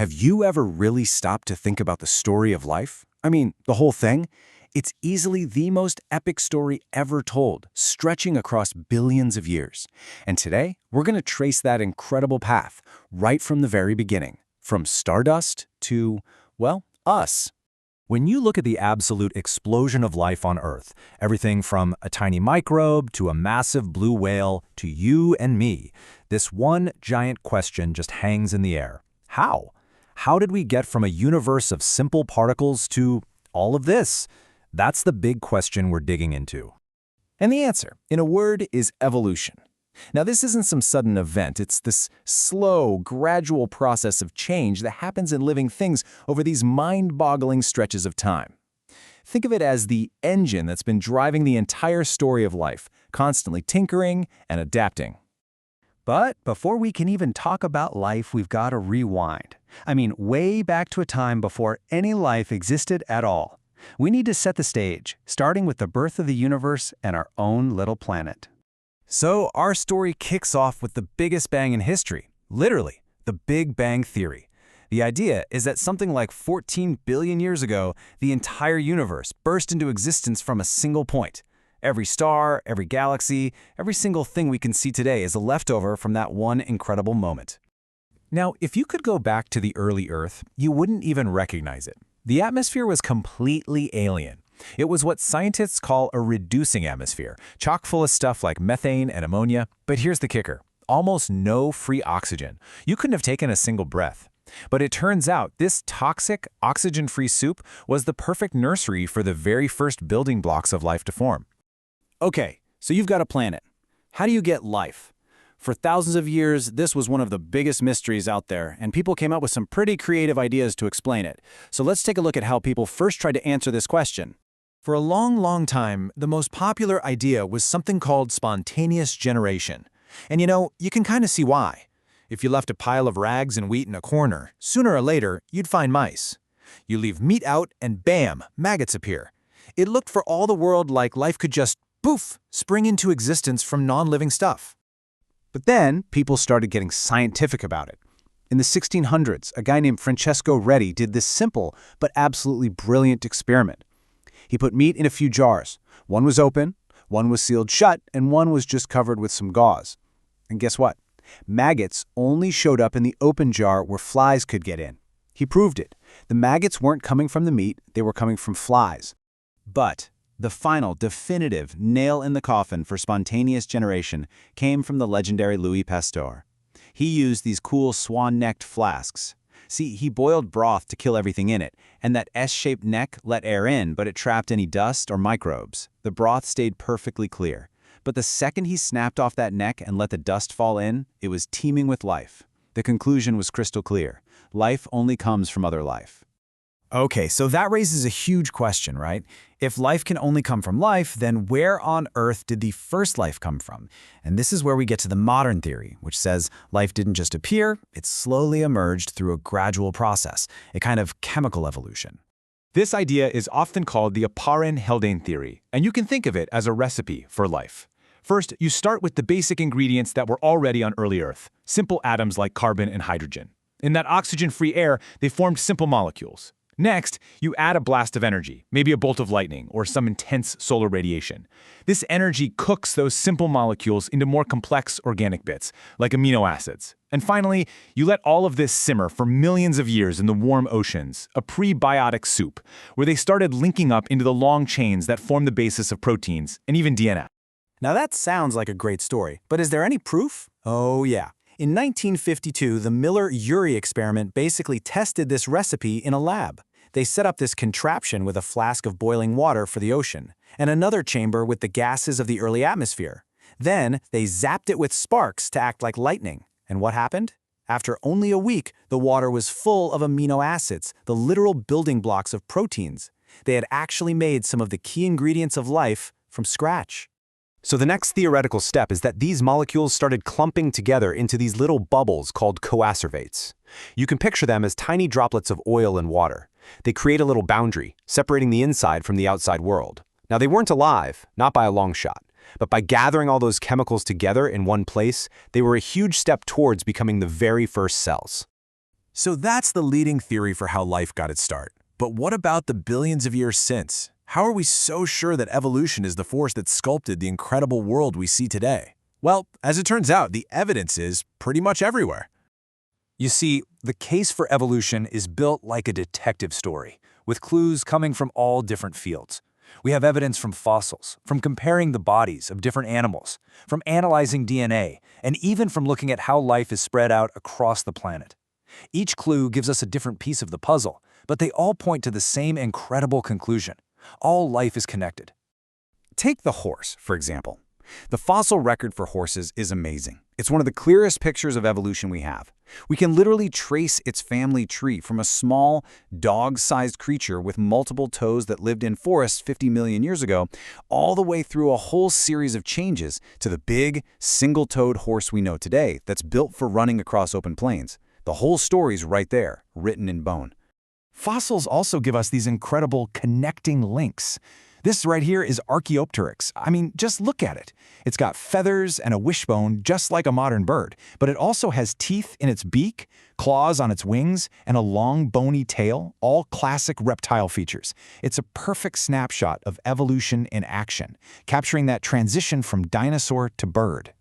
Have you ever really stopped to think about the story of life? I mean, the whole thing? It's easily the most epic story ever told, stretching across billions of years. And today, we're going to trace that incredible path, right from the very beginning, from stardust to, well, us. When you look at the absolute explosion of life on Earth, everything from a tiny microbe to a massive blue whale to you and me, this one giant question just hangs in the air. How? How did we get from a universe of simple particles to all of this? That's the big question we're digging into. And the answer, in a word, is evolution. Now, this isn't some sudden event. It's this slow, gradual process of change that happens in living things over these mind-boggling stretches of time. Think of it as the engine that's been driving the entire story of life, constantly tinkering and adapting. But before we can even talk about life, we've got to rewind. I mean, way back to a time before any life existed at all. We need to set the stage, starting with the birth of the universe and our own little planet. So our story kicks off with the biggest bang in history, literally, the Big Bang Theory. The idea is that something like 14 billion years ago, the entire universe burst into existence from a single point. Every star, every galaxy, every single thing we can see today is a leftover from that one incredible moment. Now, if you could go back to the early Earth, you wouldn't even recognize it. The atmosphere was completely alien. It was what scientists call a reducing atmosphere, chock full of stuff like methane and ammonia. But here's the kicker. Almost no free oxygen. You couldn't have taken a single breath. But it turns out this toxic, oxygen-free soup was the perfect nursery for the very first building blocks of life to form. Okay, so you've got a planet. How do you get life? For thousands of years, this was one of the biggest mysteries out there, and people came up with some pretty creative ideas to explain it. So let's take a look at how people first tried to answer this question. For a long time, the most popular idea was something called spontaneous generation. And you can kind of see why. If you left a pile of rags and wheat in a corner, sooner or later, you'd find mice. You leave meat out and bam, maggots appear. It looked for all the world like life could just, poof, spring into existence from non-living stuff. But then, people started getting scientific about it. In the 1600s, a guy named Francesco Redi did this simple but absolutely brilliant experiment. He put meat in a few jars. One was open, one was sealed shut, and one was just covered with some gauze. And guess what? Maggots only showed up in the open jar where flies could get in. He proved it. The maggots weren't coming from the meat, they were coming from flies. But the final, definitive nail in the coffin for spontaneous generation came from the legendary Louis Pasteur. He used these cool swan-necked flasks. See, he boiled broth to kill everything in it, and that S-shaped neck let air in, but it trapped any dust or microbes. The broth stayed perfectly clear. But the second he snapped off that neck and let the dust fall in, it was teeming with life. The conclusion was crystal clear. Life only comes from other life. Okay, so that raises a huge question, right? If life can only come from life, then where on Earth did the first life come from? And this is where we get to the modern theory, which says life didn't just appear, it slowly emerged through a gradual process, a kind of chemical evolution. This idea is often called the Oparin-Haldane theory, and you can think of it as a recipe for life. First, you start with the basic ingredients that were already on early Earth, simple atoms like carbon and hydrogen. In that oxygen-free air, they formed simple molecules. Next, you add a blast of energy, maybe a bolt of lightning or some intense solar radiation. This energy cooks those simple molecules into more complex organic bits, like amino acids. And finally, you let all of this simmer for millions of years in the warm oceans, a prebiotic soup, where they started linking up into the long chains that form the basis of proteins and even DNA. Now that sounds like a great story, but is there any proof? Oh yeah. In 1952, the Miller-Urey experiment basically tested this recipe in a lab. They set up this contraption with a flask of boiling water for the ocean, and another chamber with the gases of the early atmosphere. Then, they zapped it with sparks to act like lightning. And what happened? After only a week, the water was full of amino acids, the literal building blocks of proteins. They had actually made some of the key ingredients of life from scratch. So the next theoretical step is that these molecules started clumping together into these little bubbles called coacervates. You can picture them as tiny droplets of oil and water. They create a little boundary, separating the inside from the outside world. Now they weren't alive, not by a long shot, but by gathering all those chemicals together in one place, they were a huge step towards becoming the very first cells. So that's the leading theory for how life got its start. But what about the billions of years since? How are we so sure that evolution is the force that sculpted the incredible world we see today? Well, as it turns out, the evidence is pretty much everywhere. You see, the case for evolution is built like a detective story, with clues coming from all different fields. We have evidence from fossils, from comparing the bodies of different animals, from analyzing DNA, and even from looking at how life is spread out across the planet. Each clue gives us a different piece of the puzzle, but they all point to the same incredible conclusion. All life is connected. Take the horse, for example. The fossil record for horses is amazing. It's one of the clearest pictures of evolution we have. We can literally trace its family tree from a small, dog-sized creature with multiple toes that lived in forests 50 million years ago, all the way through a whole series of changes to the big, single-toed horse we know today that's built for running across open plains. The whole story's right there, written in bone. Fossils also give us these incredible connecting links. This right here is Archaeopteryx. I mean, just look at it. It's got feathers and a wishbone just like a modern bird, but it also has teeth in its beak, claws on its wings, and a long bony tail, all classic reptile features. It's a perfect snapshot of evolution in action, capturing that transition from dinosaur to bird.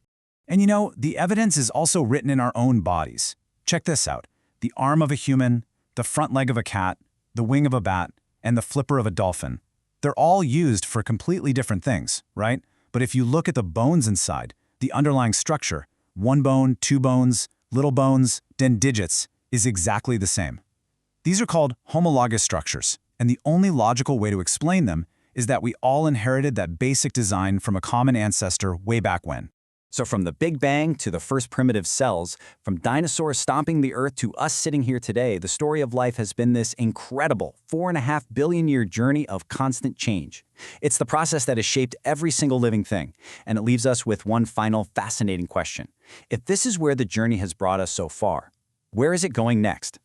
And you know, the evidence is also written in our own bodies. Check this out. The arm of a human, the front leg of a cat, the wing of a bat, and the flipper of a dolphin. They're all used for completely different things, right? But if you look at the bones inside, the underlying structure, one bone, two bones, little bones, then digits, is exactly the same. These are called homologous structures, and the only logical way to explain them is that we all inherited that basic design from a common ancestor way back when. So from the Big Bang to the first primitive cells, from dinosaurs stomping the Earth to us sitting here today, the story of life has been this incredible 4.5 billion year journey of constant change. It's the process that has shaped every single living thing, and it leaves us with one final fascinating question. If this is where the journey has brought us so far, where is it going next?